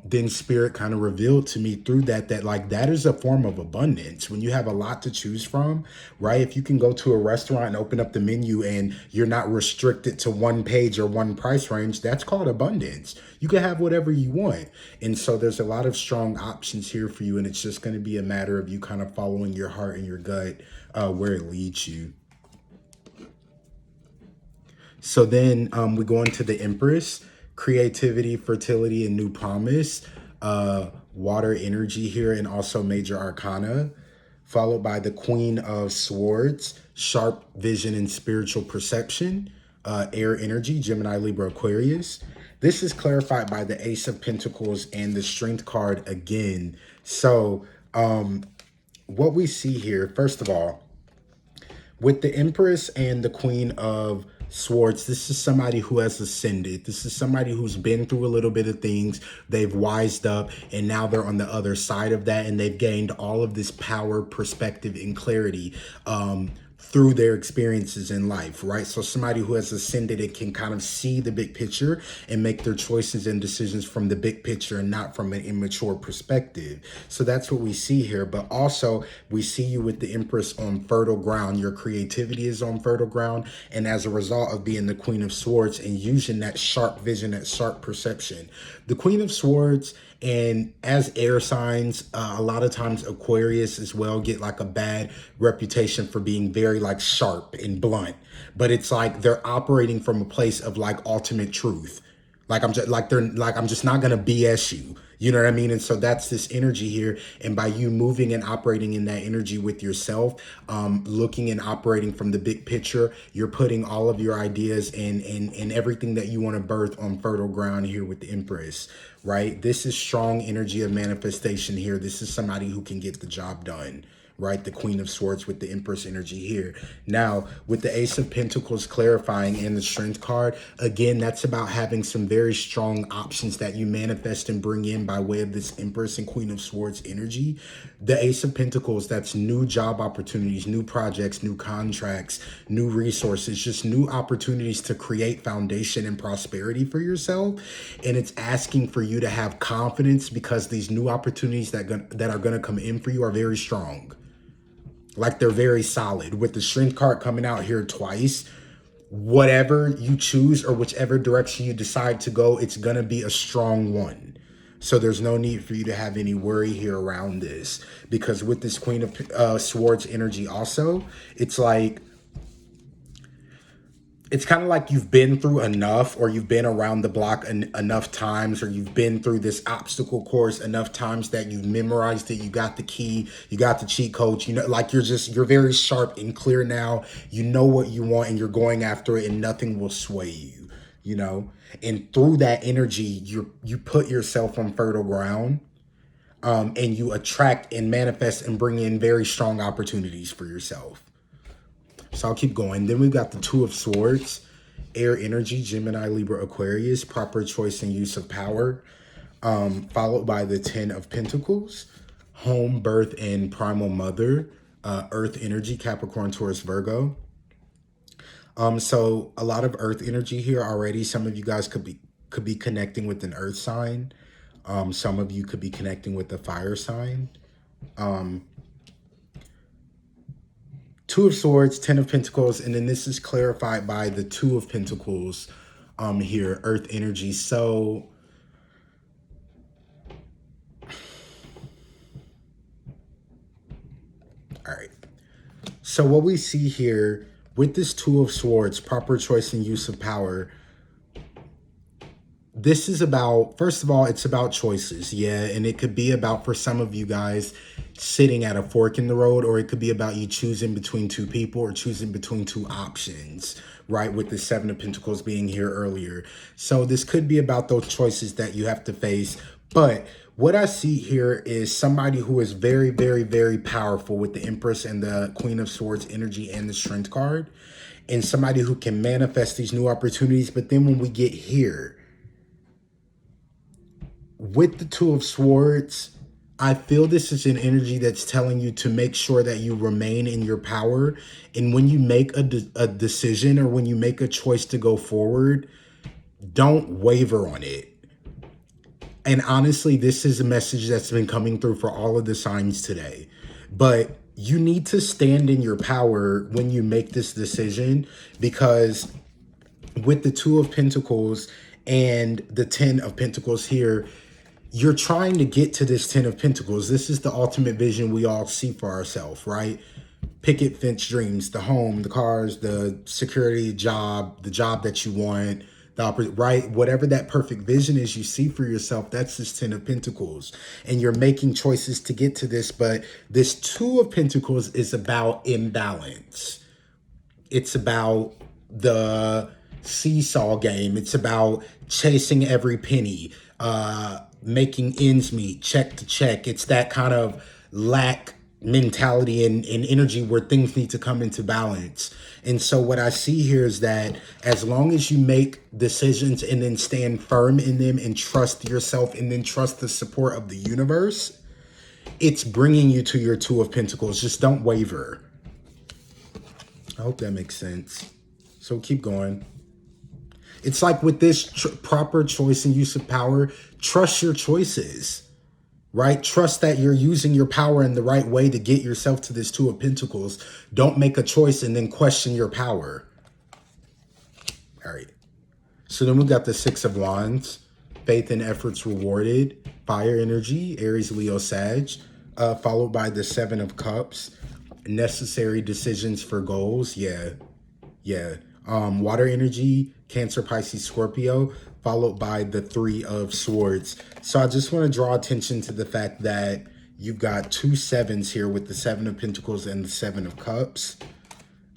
then Spirit kind of revealed to me through that like that is a form of abundance. When you have a lot to choose from, right? If you can go to a restaurant and open up the menu and you're not restricted to one page or one price range, that's called abundance. You can have whatever you want. And so there's a lot of strong options here for you. And it's just going to be a matter of you kind of following your heart and your gut where it leads you. So then we go into the Empress, creativity, fertility, and new promise, water energy here, and also Major Arcana, followed by the Queen of Swords, sharp vision and spiritual perception, air energy, Gemini, Libra, Aquarius. This is clarified by the Ace of Pentacles and the Strength card again. So What we see here, first of all, with the Empress and the Queen of Swords, this is somebody who has ascended. This is somebody who's been through a little bit of things. They've wised up, and now they're on the other side of that, and they've gained all of this power, perspective, and clarity through their experiences in life, right? So somebody who has ascended, it can kind of see the big picture and make their choices and decisions from the big picture and not from an immature perspective. So that's what we see here. But also we see you with the Empress on fertile ground. Your creativity is on fertile ground. And as a result of being the Queen of Swords and using that sharp vision, that sharp perception, the Queen of Swords, and as air signs, a lot of times Aquarius as well get like a bad reputation for being very like sharp and blunt. But it's like they're operating from a place of like ultimate truth. Like I'm just not gonna BS you. You know what I mean? And so that's this energy here. And by you moving and operating in that energy with yourself, looking and operating from the big picture, you're putting all of your ideas and everything that you want to birth on fertile ground here with the Empress, right? This is strong energy of manifestation here. This is somebody who can get the job done, right? The Queen of Swords with the Empress energy here. Now, with the Ace of Pentacles clarifying and the Strength card, again, that's about having some very strong options that you manifest and bring in by way of this Empress and Queen of Swords energy. The Ace of Pentacles, that's new job opportunities, new projects, new contracts, new resources, just new opportunities to create foundation and prosperity for yourself. And it's asking for you to have confidence because these new opportunities that are going to come in for you are very strong. Like they're very solid. With the Strength card coming out here twice, whatever you choose or whichever direction you decide to go, it's going to be a strong one. So there's no need for you to have any worry here around this. Because with this Queen of Swords energy also, it's like, it's kind of like you've been through enough, or you've been around the block enough times, or you've been through this obstacle course enough times that you've memorized it. You got the key, you got the cheat code, you know, like you're very sharp and clear now. You know what you want and you're going after it, and nothing will sway you, you know? And through that energy, you put yourself on fertile ground, and you attract and manifest and bring in very strong opportunities for yourself. So I'll keep going. Then we've got the Two of Swords, air energy, Gemini, Libra, Aquarius, proper choice and use of power, followed by the Ten of Pentacles, home, birth, and primal mother, earth energy, Capricorn, Taurus, Virgo. So a lot of earth energy here already. Some of you guys could be connecting with an earth sign. Some of you could be connecting with a fire sign. Two of Swords, Ten of Pentacles, and then this is clarified by the Two of Pentacles here, earth energy. So all right. So what we see here with this Two of Swords, proper choice and use of power, this is about, first of all, it's about choices. Yeah. And it could be about, for some of you guys, sitting at a fork in the road, or it could be about you choosing between two people or choosing between two options, right? With the Seven of Pentacles being here earlier. So this could be about those choices that you have to face. But what I see here is somebody who is very, very, very powerful with the Empress and the Queen of Swords energy and the Strength card, and somebody who can manifest these new opportunities. But then when we get here, with the Two of Swords, I feel this is an energy that's telling you to make sure that you remain in your power. And when you make a decision, or when you make a choice to go forward, don't waver on it. And honestly, this is a message that's been coming through for all of the signs today. But you need to stand in your power when you make this decision, because with the Two of Pentacles and the Ten of Pentacles here, you're trying to get to this Ten of Pentacles. This is the ultimate vision we all see for ourselves, right? Picket fence dreams, the home, the cars, the security job, the job that you want, right? Whatever that perfect vision is you see for yourself, that's this Ten of Pentacles. And you're making choices to get to this, but this Two of Pentacles is about imbalance. It's about the seesaw game. It's about chasing every penny, making ends meet, check to check. It's that kind of lack mentality and energy where things need to come into balance. And so what I see here is that as long as you make decisions and then stand firm in them and trust yourself and then trust the support of the universe, it's bringing you to your Two of Pentacles. Just don't waver. I hope that makes sense. So keep going. It's like with this proper choice and use of power, trust your choices, right? Trust that you're using your power in the right way to get yourself to this Two of Pentacles. Don't make a choice and then question your power. All right. So then we got the Six of Wands, faith and efforts rewarded, fire energy, Aries, Leo, Sag, followed by the Seven of Cups, necessary decisions for goals. Yeah. Water energy, Cancer, Pisces, Scorpio, followed by the Three of Swords. So I just want to draw attention to the fact that you've got two sevens here with the Seven of Pentacles and the Seven of Cups.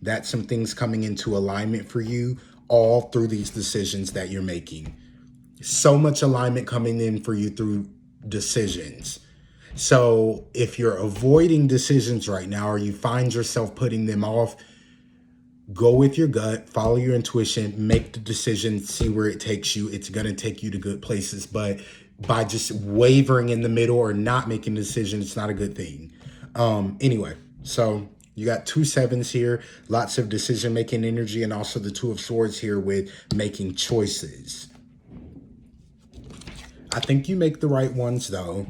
That's some things coming into alignment for you all through these decisions that you're making. So much alignment coming in for you through decisions. So if you're avoiding decisions right now or you find yourself putting them off, go with your gut, follow your intuition, make the decision, see where it takes you. It's going to take you to good places. But by just wavering in the middle or not making a decision, it's not a good thing. Anyway, so you got two sevens here, lots of decision-making energy, and also the Two of Swords here with making choices. I think you make the right ones, though,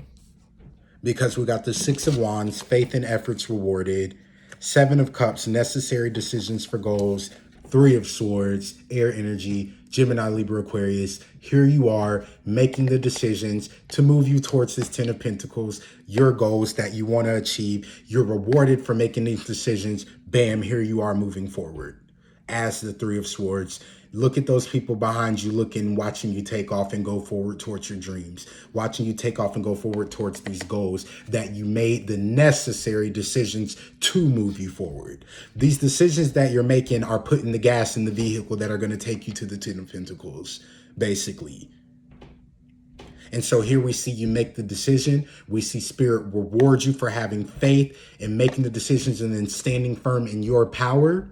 because we got the Six of Wands, faith and efforts rewarded, Seven of Cups, necessary decisions for goals, Three of Swords, air energy, Gemini, Libra, Aquarius. Here you are making the decisions to move you towards this Ten of Pentacles, your goals that you want to achieve. You're rewarded for making these decisions. Bam, here you are moving forward as the Three of Swords. Look at those people behind you watching you take off and go forward towards your dreams, watching you take off and go forward towards these goals that you made the necessary decisions to move you forward. These decisions that you're making are putting the gas in the vehicle that are going to take you to the Ten of Pentacles, basically. And so here we see you make the decision. We see Spirit reward you for having faith and making the decisions and then standing firm in your power.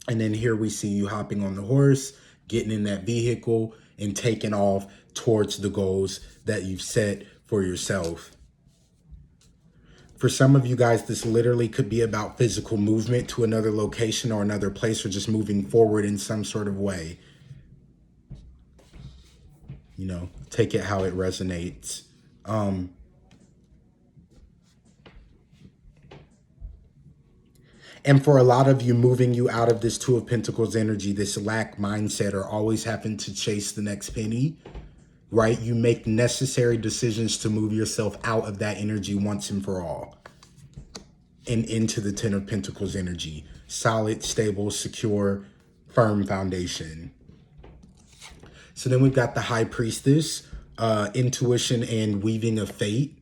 And then here we see you hopping on the horse, getting in that vehicle, and taking off towards the goals that you've set for yourself. For some of you guys, this literally could be about physical movement to another location or another place, or just moving forward in some sort of way. You know, take it how it resonates. And for a lot of you, moving you out of this Two of Pentacles energy, this lack mindset, or always having to chase the next penny, right? You make necessary decisions to move yourself out of that energy once and for all and into the Ten of Pentacles energy. Solid, stable, secure, firm foundation. So then we've got the High Priestess, intuition and weaving of fate,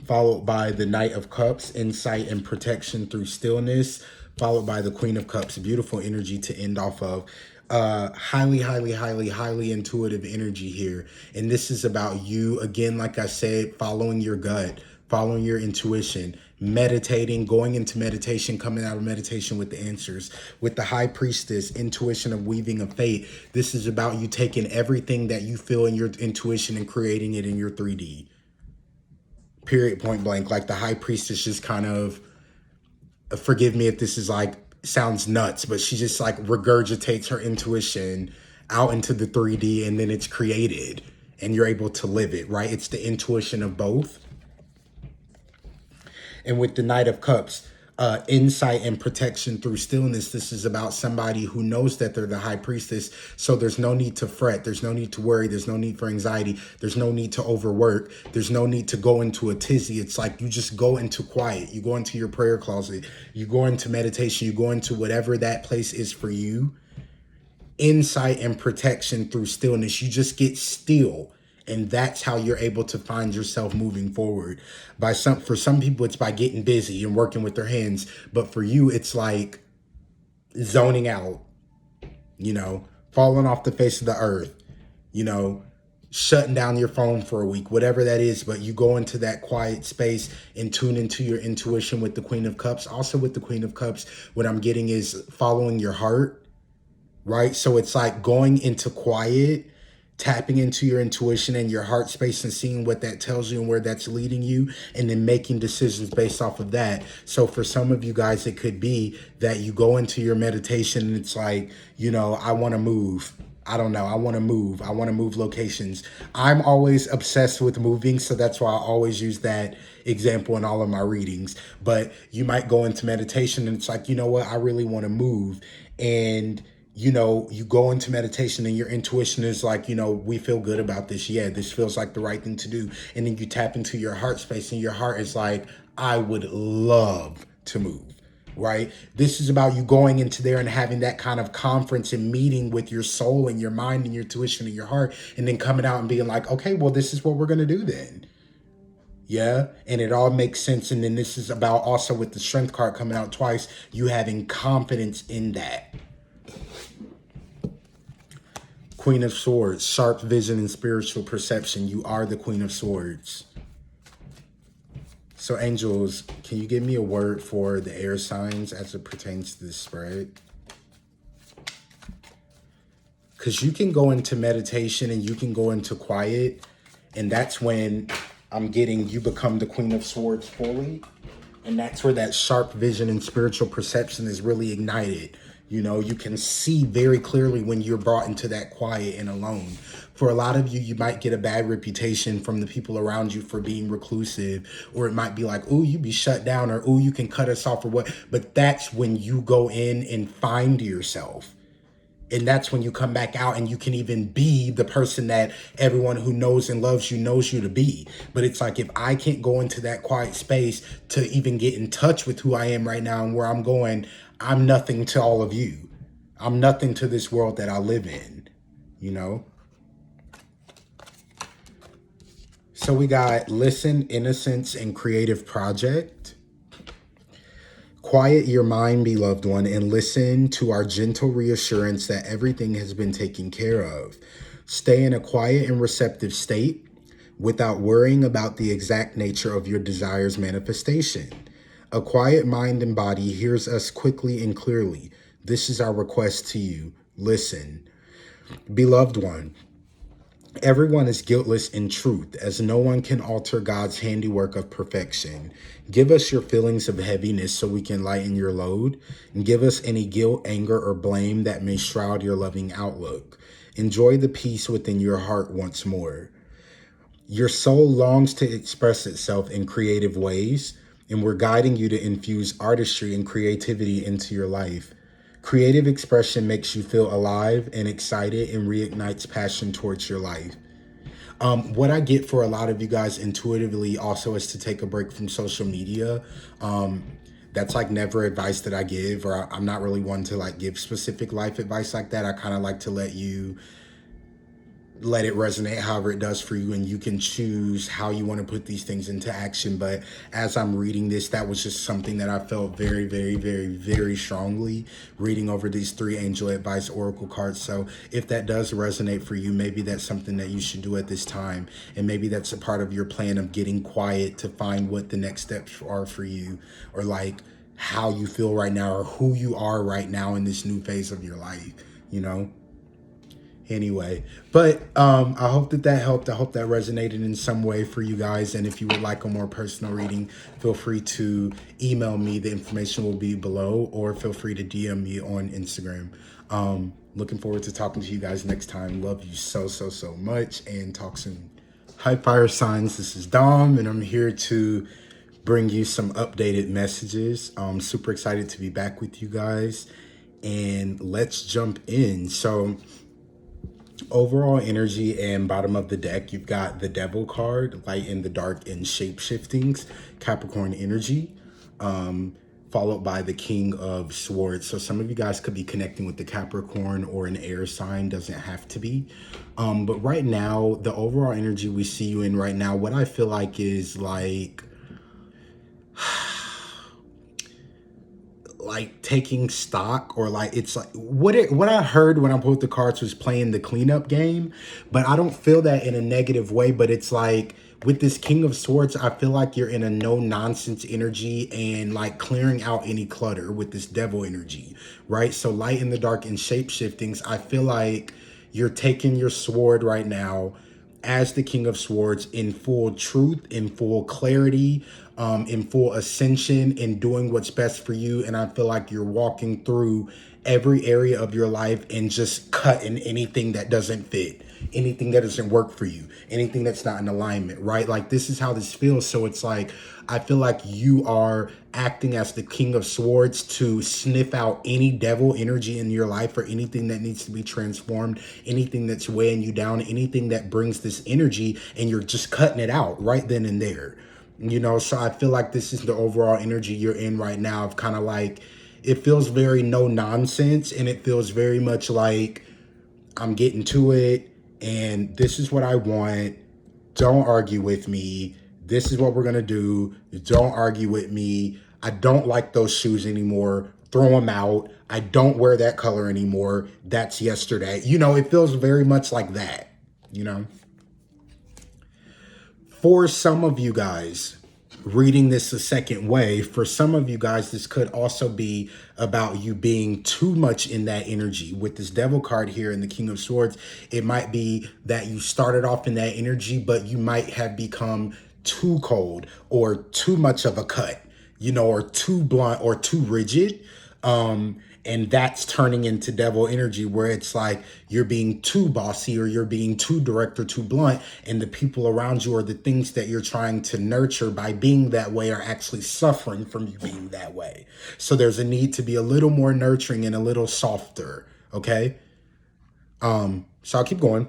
followed by the Knight of Cups, insight and protection through stillness, followed by the Queen of Cups, beautiful energy to end off of. Highly intuitive energy here. And this is about you, again, like I said, following your gut, following your intuition, meditating, going into meditation, coming out of meditation with the answers. With the High Priestess, intuition of weaving of fate, this is about you taking everything that you feel in your intuition and creating it in your 3D. Period, point blank. Like the High Priestess just kind of, forgive me if this is like, sounds nuts, but she just like regurgitates her intuition out into the 3D and then it's created and you're able to live it, right? It's the intuition of both. And with the Knight of Cups, insight and protection through stillness. This is about somebody who knows that they're the High Priestess. So there's no need to fret. There's no need to worry. There's no need for anxiety. There's no need to overwork. There's no need to go into a tizzy. It's like you just go into quiet. You go into your prayer closet. You go into meditation. You go into whatever that place is for you. Insight and protection through stillness. You just get still. And that's how you're able to find yourself moving forward. For some people, it's by getting busy and working with their hands. But for you, it's like zoning out, you know, falling off the face of the earth, you know, shutting down your phone for a week, whatever that is, but you go into that quiet space and tune into your intuition with the Queen of Cups. Also with the Queen of Cups, what I'm getting is following your heart, right? So it's like going into quiet, tapping into your intuition and your heart space and seeing what that tells you and where that's leading you, and then making decisions based off of that. So for some of you guys, it could be that you go into your meditation and it's like, I want to move. I don't know. I want to move. I want to move locations. I'm always obsessed with moving, so that's why I always use that example in all of my readings. But you might go into meditation and it's like, you know what? I really want to move. And you go into meditation and your intuition is like, we feel good about this. Yeah, this feels like the right thing to do. And then you tap into your heart space and your heart is like, I would love to move. Right? This is about you going into there and having that kind of conference and meeting with your soul and your mind and your intuition and your heart, and then coming out and being like, okay, well, this is what we're going to do then. Yeah. And it all makes sense. And then this is about also with the strength card coming out twice, you having confidence in that. Queen of Swords, sharp vision and spiritual perception. You are the Queen of Swords. So angels, can you give me a word for the air signs as it pertains to this spread? Because you can go into meditation and you can go into quiet, and that's when I'm getting you become the Queen of Swords fully. And that's where that sharp vision and spiritual perception is really ignited. You can see very clearly when you're brought into that quiet and alone. For a lot of you, you might get a bad reputation from the people around you for being reclusive, or it might be like, ooh, you be shut down, or ooh, you can cut us off, or what. But that's when you go in and find yourself. And that's when you come back out and you can even be the person that everyone who knows and loves you knows you to be. But it's like, if I can't go into that quiet space to even get in touch with who I am right now and where I'm going, I'm nothing to all of you. I'm nothing to this world that I live in, So we got listen, innocence, and creative project. Quiet your mind, beloved one, and listen to our gentle reassurance that everything has been taken care of. Stay in a quiet and receptive state without worrying about the exact nature of your desire's manifestation. A quiet mind and body hears us quickly and clearly. This is our request to you. Listen. Beloved one, everyone is guiltless in truth, as no one can alter God's handiwork of perfection. Give us your feelings of heaviness so we can lighten your load, and give us any guilt, anger, or blame that may shroud your loving outlook. Enjoy the peace within your heart once more. Your soul longs to express itself in creative ways, and we're guiding you to infuse artistry and creativity into your life. Creative expression makes you feel alive and excited and reignites passion towards your life. What I get for a lot of you guys intuitively also is to take a break from social media. That's like never advice that I give, or I'm not really one to like give specific life advice like that. I kind of like to let it resonate however it does for you, and you can choose how you want to put these things into action. But as I'm reading this, that was just something that I felt very, very, very, very strongly reading over these 3 angel advice oracle cards. So if that does resonate for you, maybe that's something that you should do at this time, and maybe that's a part of your plan of getting quiet to find what the next steps are for you, or like how you feel right now, or who you are right now in this new phase of your life, Anyway, but I hope that helped. I hope that resonated in some way for you guys. And if you would like a more personal reading, feel free to email me. The information will be below, or feel free to DM me on Instagram. Looking forward to talking to you guys next time. Love you so, so, so much, and talk soon. Hi, fire signs. This is Dom, and I'm here to bring you some updated messages. I'm super excited to be back with you guys, and let's jump in. So overall energy and bottom of the deck, you've got the Devil card, light in the dark and shape shiftings, Capricorn energy, followed by the King of Swords. So some of you guys could be connecting with the Capricorn or an air sign, doesn't have to be. But right now, the overall energy we see you in right now, what I feel like is like like taking stock, or like it's like what I heard when I pulled the cards was playing the cleanup game, but I don't feel that in a negative way. But it's like with this King of Swords, I feel like you're in a no nonsense energy and like clearing out any clutter with this devil energy, right? So light in the dark and shape shiftings. I feel like you're taking your sword right now as the King of Swords in full truth, in full clarity, in full ascension, and doing what's best for you. And I feel like you're walking through every area of your life and just cutting anything that doesn't fit, anything that doesn't work for you, anything that's not in alignment, right? Like this is how this feels. So it's like, I feel like you are acting as the King of Swords to sniff out any devil energy in your life, or anything that needs to be transformed, anything that's weighing you down, anything that brings this energy, and you're just cutting it out right then and there. You know, so I feel like this is the overall energy you're in right now of kind of like, it feels very no nonsense, and it feels very much like I'm getting to it and this is what I want. Don't argue with me. This is what we're going to do. Don't argue with me. I don't like those shoes anymore. Throw them out. I don't wear that color anymore. That's yesterday. You know, it feels very much like that, you know. For some of you guys, reading this a second way, for some of you guys, this could also be about you being too much in that energy. With this devil card here and the King of Swords, it might be that you started off in that energy, but you might have become too cold or too much of a cut, you know, or too blunt or too rigid. And that's turning into devil energy, where it's like you're being too bossy, or you're being too direct or too blunt, and the people around you, or the things that you're trying to nurture by being that way, are actually suffering from you being that way. So there's a need to be a little more nurturing and a little softer, okay? So I'll keep going.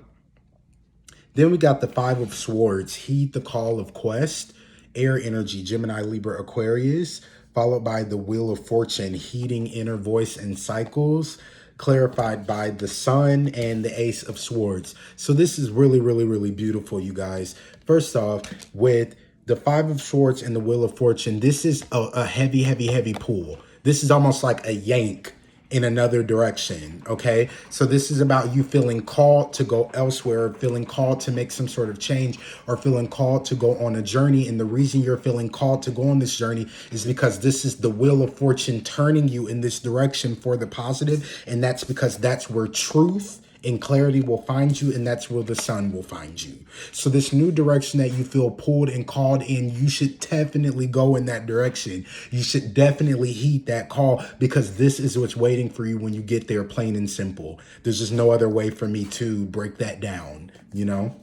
Then we got the Five of Swords. Heed the call of quest. Air energy, Gemini, Libra, Aquarius. Followed by the Wheel of Fortune, heeding inner voice and cycles. Clarified by the Sun and the Ace of Swords. So this is really, really, really beautiful, you guys. First off, with the Five of Swords and the Wheel of Fortune, this is a heavy, heavy, heavy pull. This is almost like a yank in another direction, okay? So this is about you feeling called to go elsewhere, feeling called to make some sort of change, or feeling called to go on a journey. And the reason you're feeling called to go on this journey is because this is the Wheel of Fortune turning you in this direction for the positive. And that's because that's where truth and clarity will find you, and that's where the sun will find you. So this new direction that you feel pulled and called in, you should definitely go in that direction. You should definitely heed that call, because this is what's waiting for you when you get there, plain and simple. There's just no other way for me to break that down, you know?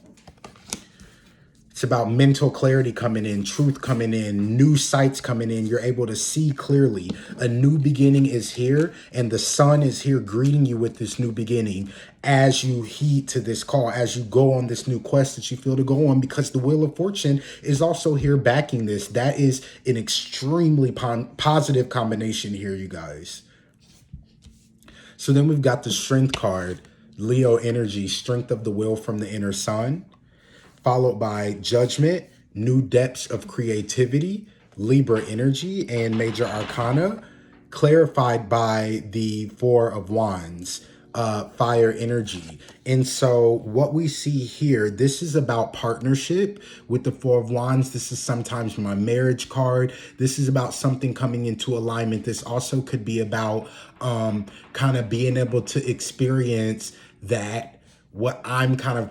It's about mental clarity coming in, truth coming in, new sights coming in. You're able to see clearly. A new beginning is here, and the sun is here greeting you with this new beginning as you heed to this call, as you go on this new quest that you feel to go on, because the Wheel of Fortune is also here backing this. That is an extremely positive combination here, you guys. So then we've got the Strength card, Leo energy, strength of the will from the inner sun. Followed by Judgment, new depths of creativity, Libra energy, and Major Arcana, clarified by the Four of Wands, fire energy. And so what we see here, this is about partnership with the Four of Wands. This is sometimes my marriage card. This is about something coming into alignment. This also could be about kind of being able to experience that, what I'm kind of,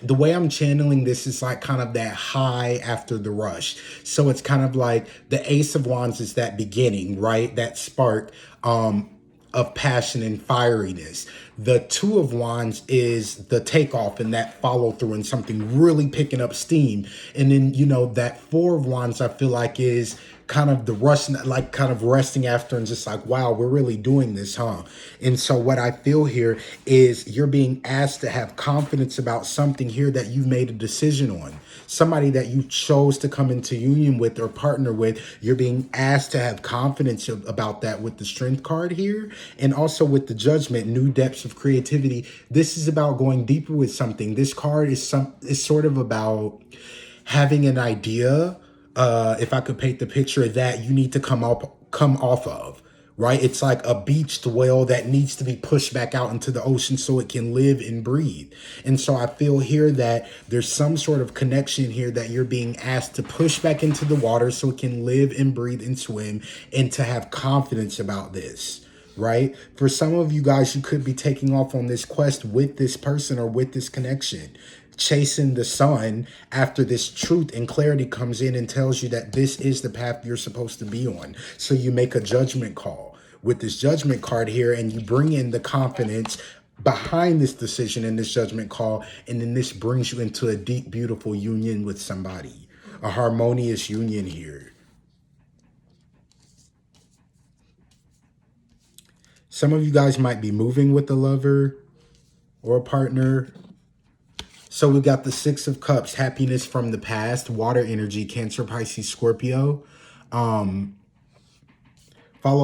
the way I'm channeling this is like kind of that high after the rush. So it's kind of like the Ace of Wands is that beginning, right? That spark of passion and fieriness. The Two of Wands is the takeoff and that follow through and something really picking up steam. And then, you know, that Four of Wands, I feel like is kind of the rush, like kind of resting after and just like, wow, we're really doing this, huh? And so what I feel here is you're being asked to have confidence about something here that you've made a decision on. Somebody that you chose to come into union with or partner with, you're being asked to have confidence about that with the Strength card here. And also with the Judgment, new depths of creativity. This is about going deeper with something. This card is sort of about having an idea, if I could paint the picture, that you need to come off of. right? It's like a beached whale that needs to be pushed back out into the ocean so it can live and breathe. And so I feel here that there's some sort of connection here that you're being asked to push back into the water so it can live and breathe and swim, and to have confidence about this, right? For some of you guys, you could be taking off on this quest with this person or with this connection, chasing the sun after this truth and clarity comes in and tells you that this is the path you're supposed to be on. So you make a judgment call with this judgment card here, and you bring in the confidence behind this decision and this judgment call. And then this brings you into a deep, beautiful union with somebody, a harmonious union here. Some of you guys might be moving with a lover or a partner. So we got the Six of Cups, happiness from the past, water energy, Cancer, Pisces, Scorpio. Followed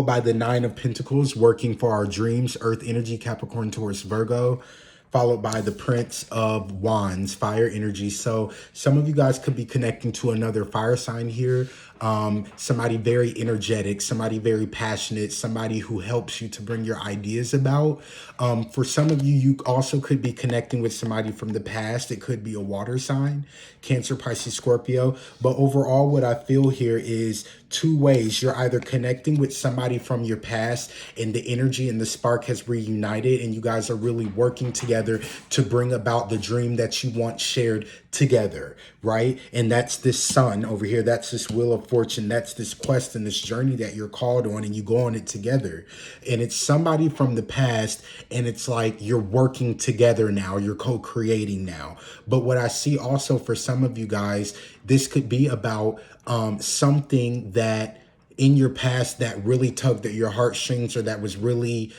by the Nine of Pentacles, working for our dreams, earth energy, Capricorn, Taurus, Virgo. Followed by the Prince of Wands, fire energy. So some of you guys could be connecting to another fire sign here. Somebody very energetic, somebody very passionate, somebody who helps you to bring your ideas about. For some of you, you also could be connecting with somebody from the past. It could be a water sign, Cancer, Pisces, Scorpio. But overall, what I feel here is two ways. You're either connecting with somebody from your past and the energy and the spark has reunited, and you guys are really working together to bring about the dream that you once shared together, right? And that's this sun over here. That's this wheel of fortune. That's this quest and this journey that you're called on, and you go on it together. And it's somebody from the past, and it's like you're working together now. You're co-creating now. But what I see also for some of you guys, this could be about something that in your past that really tugged at your heartstrings, or that was really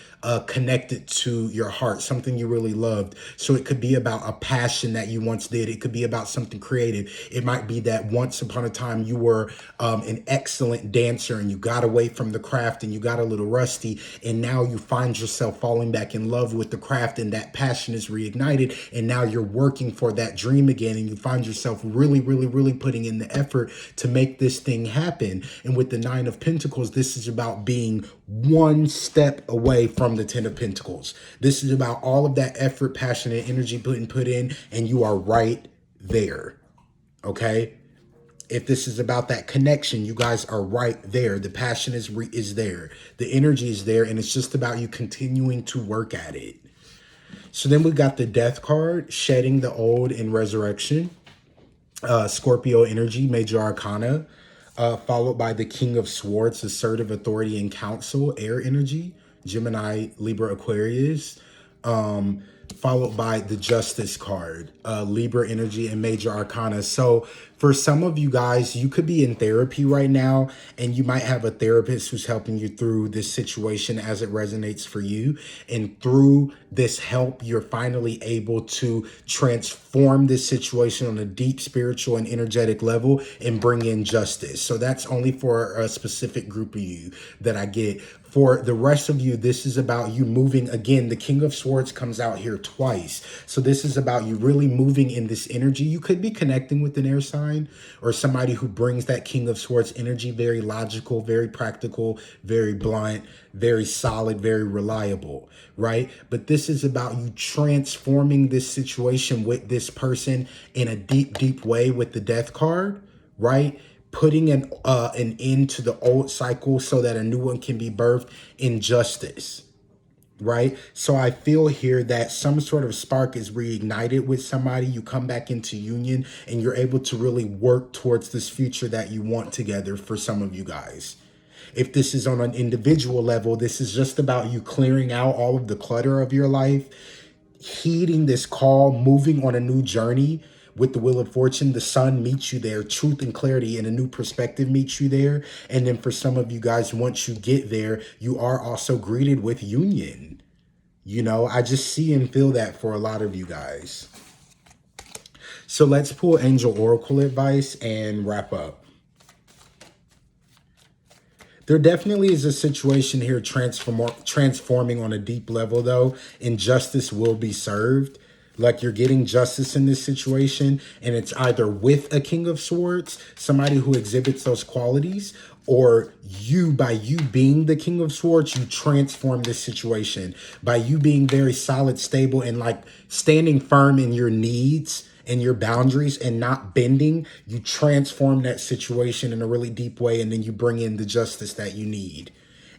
connected to your heart, something you really loved. So it could be about a passion that you once did. It could be about something creative. It might be that once upon a time you were an excellent dancer and you got away from the craft and you got a little rusty, and now you find yourself falling back in love with the craft, and that passion is reignited, and now you're working for that dream again, and you find yourself really, really, really putting in the effort to make this thing happen. And with the Nine of Pentacles, this is about being one step away from the Ten of Pentacles. This is about all of that effort, passion, and energy put in, and you are right there. Okay? If this is about that connection, you guys are right there. The passion is there. The energy is there, and it's just about you continuing to work at it. So then we got the Death card, shedding the old and resurrection. Scorpio energy, major arcana. Followed by the King of Swords, assertive authority and counsel, air energy, Gemini, Libra, Aquarius. Followed by the Justice card, Libra energy and major arcana. So for some of you guys, you could be in therapy right now, and you might have a therapist who's helping you through this situation as it resonates for you. And through this help, you're finally able to transform this situation on a deep spiritual and energetic level and bring in justice. So that's only for a specific group of you that I get. For the rest of you, this is about you moving. Again, the King of Swords comes out here twice. So this is about you really moving in this energy. You could be connecting with an air sign or somebody who brings that King of Swords energy, very logical, very practical, very blunt, very solid, very reliable, right? But this is about you transforming this situation with this person in a deep, deep way with the Death card, right? Putting an end to the old cycle so that a new one can be birthed in justice, right? So I feel here that some sort of spark is reignited with somebody. You come back into union, and you're able to really work towards this future that you want together for some of you guys. If this is on an individual level, this is just about you clearing out all of the clutter of your life, heeding this call, moving on a new journey. With the Wheel of Fortune, the sun meets you there. Truth and clarity and a new perspective meets you there. And then for some of you guys, once you get there, you are also greeted with union. You know, I just see and feel that for a lot of you guys. So let's pull Angel Oracle advice and wrap up. There definitely is a situation here transforming on a deep level, though, and justice will be served. Like you're getting justice in this situation, and it's either with a King of Swords, somebody who exhibits those qualities, or you, by you being the King of Swords, you transform this situation. By you being very solid, stable, and like standing firm in your needs and your boundaries and not bending, you transform that situation in a really deep way, and then you bring in the justice that you need.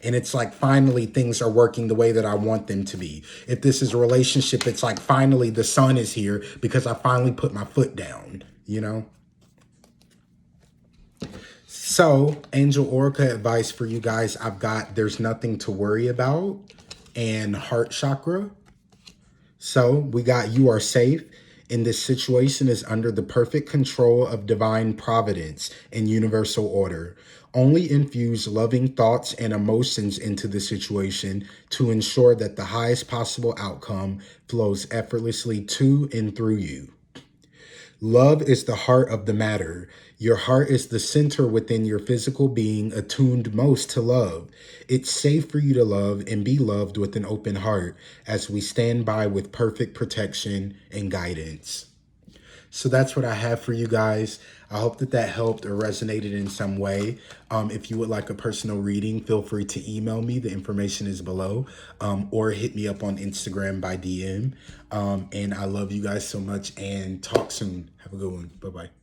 And it's like, finally, things are working the way that I want them to be. If this is a relationship, it's like, finally, the sun is here because I finally put my foot down, you know? So, Angel Oracle advice for you guys, I've got there's nothing to worry about and heart chakra. So we got you are safe. And this situation is under the perfect control of divine providence and universal order. Only infuse loving thoughts and emotions into the situation to ensure that the highest possible outcome flows effortlessly to and through you. Love is the heart of the matter. Your heart is the center within your physical being, attuned most to love. It's safe for you to love and be loved with an open heart as we stand by with perfect protection and guidance. So that's what I have for you guys. I hope that that helped or resonated in some way. If you would like a personal reading, feel free to email me. The information is below, or hit me up on Instagram by DM. And I love you guys so much, and talk soon. Have a good one. Bye-bye.